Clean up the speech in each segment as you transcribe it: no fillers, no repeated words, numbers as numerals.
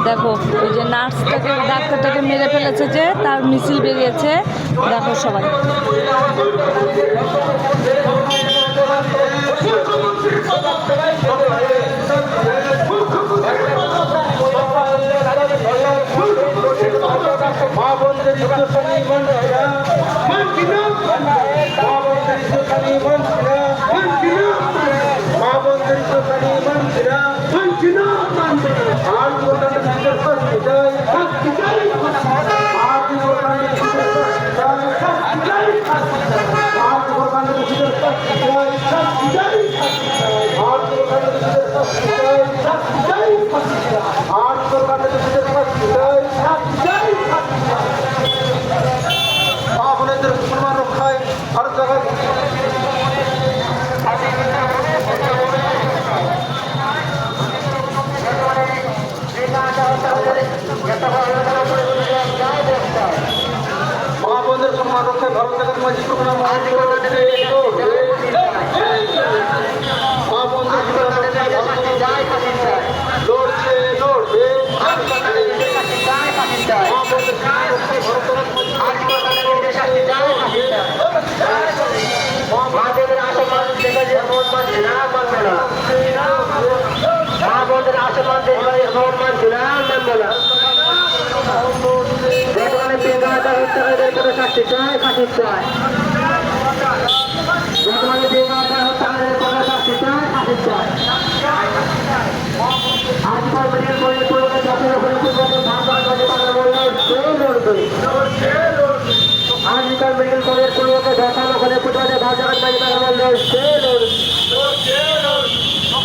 দেখো ওই যে নার্সটাকে ডাক্তারটাকে মেরে ফেলেছে, যে তার মিছিল বেরিয়েছে। দেখো সবাই মহাবন্ধের সম্মান রক্ষায় ভারত জাগাত মাঝি প্রোগ্রাম লড়ছে লড়বে মহাবন্ধের আসমান থেকে যে ভোট মানছে না মানবে না, মহাবন্ধের আসমান থেকে ভোট মানছে না মানবে না। বর্তমানে বেকারটা হচ্ছে কোনো শাস্তি চায়, ফাঁসি চায়। বর্তমানে বেকারটা হচ্ছে কোনো শাস্তি চায়, ফাঁসি চায়। আজকাল মেডিকেল কলেজের পরিবারের যতটা আজকাল মেডিকেল কলেজের পরিবারকে দেখানো করে ফুটবলে ভাজাগান মাঝিবাগান বললে সে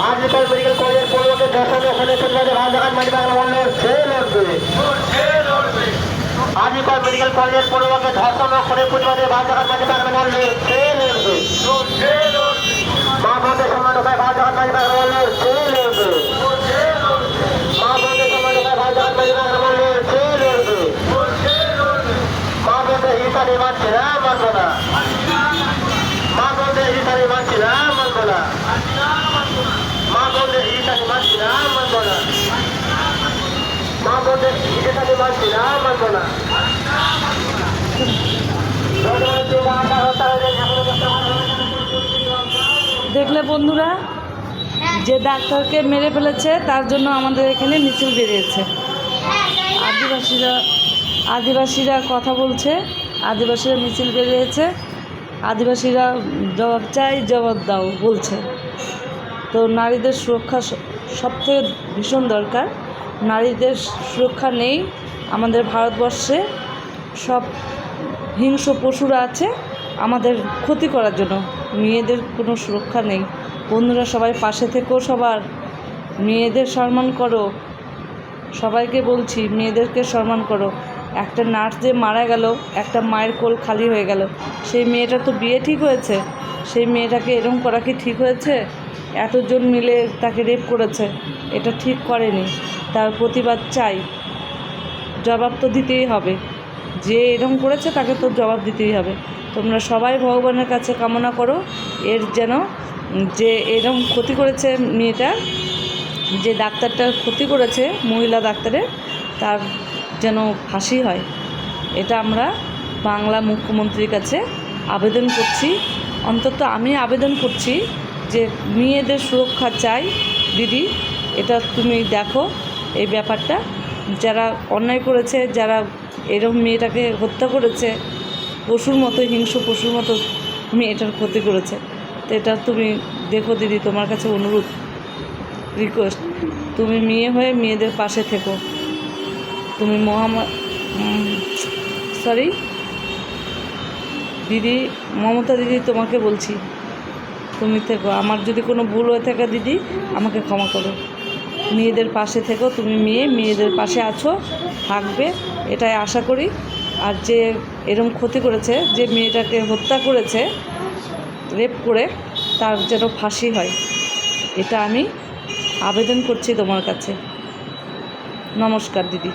আজকাল মেডিকেল কলেজের পরিবারকে দেখানো করে ফুটবলে ভাজাগান মাঝিবাগান বললে সে লড়বে। আজকাল মেডিকেল কলেজের পরিবারকে ধর্ষণ করে ফুটবলে ভাজাগান মাঝিবাগান বললে সে লড়বে। মা বন্ধে সম্মান ভাই ভাজাগান মাঝিবাগান বললে সে লড়বে। মা বন্ধে সম্মান ভাই ভাজাগান মাঝিবাগান বললে সে লড়বে। মা বন্ধে হিসাবে মানছে না মানবো না, মা বন্ধে হিসাবে মানছে না মানবো না, মা বন্ধে হিসাবে মানছে না মানবো না, মা বন্ধে হিসাবে মানছে না মানবো না। দেখলে বন্ধুরা, যে ডাক্তারকে মেরে ফেলেছে তার জন্য আমাদের এখানে মিছিল বেরিয়েছে। আদিবাসীরা কথা বলছে, আদিবাসীরা মিছিল বেরিয়েছে, আদিবাসীরা জবাব চাই, জবাব দাও বলছে। তো নারীদের সুরক্ষা সবথেকে ভীষণ দরকার। নারীদের সুরক্ষা নেই আমাদের ভারতবর্ষে। সব হিংস্র পশুরা আছে আমাদের ক্ষতি করার জন্য। মেয়েদের কোনো সুরক্ষা নেই। বন্ধুরা সবাই পাশে থেকো, সবার মেয়েদের সম্মান করো। সবাইকে বলছি মেয়েদেরকে সম্মান করো। একটা নার্স যে মারা গেল, একটা মায়ের কোল খালি হয়ে গেল, সেই মেয়েটার তো বিয়ে ঠিক হয়েছে, সেই মেয়েটাকে এরকম করা কি ঠিক হয়েছে? এতজন মিলে তাকে রেপ করেছে, এটা ঠিক করেনি। তার প্রতিবাদ চাই, জবাব তো দিতেই হবে। যে এরকম করেছে তাকে তো জবাব দিতেই হবে। তোমরা সবাই ভগবানের কাছে কামনা করো এর যেন, যে এরকম ক্ষতি করেছে মেয়েটা, যে ডাক্তারটার ক্ষতি করেছে মহিলা ডাক্তারের, তার যেন ফাঁসি হয়। এটা আমরা বাংলা মুখ্যমন্ত্রীর কাছে আবেদন করছি। অন্তত আমি আবেদন করছি যে মেয়েদের সুরক্ষা চাই। দিদি, এটা তুমি দেখো এই ব্যাপারটা, যারা অন্যায় করেছে, যারা এরকম মেয়েটাকে হত্যা করেছে, পশুর মতো, হিংস্র পশুর মতো মেয়েটার ক্ষতি করেছে, তো এটা তুমি দেখো দিদি, তোমার কাছে অনুরোধ, রিকোয়েস্ট, তুমি মেয়ে হয়ে মেয়েদের পাশে থেকো। তুমি দিদি, মমতা দিদি, তোমাকে বলছি তুমি থেকো। আমার যদি কোনো ভুল হয়ে থাকে দিদি, আমাকে ক্ষমা করো। মেয়েদের পাশে থেকো, তুমি মেয়েদের পাশে আছো, থাকবে, এটাই আশা করি। আর যে এরকম ক্ষতি করেছে, যে মেয়েটাকে হত্যা করেছে রেপ করে, তার যেন ফাঁসি হয়, এটা আমি আবেদন করছি তোমার কাছে। নমস্কার দিদি।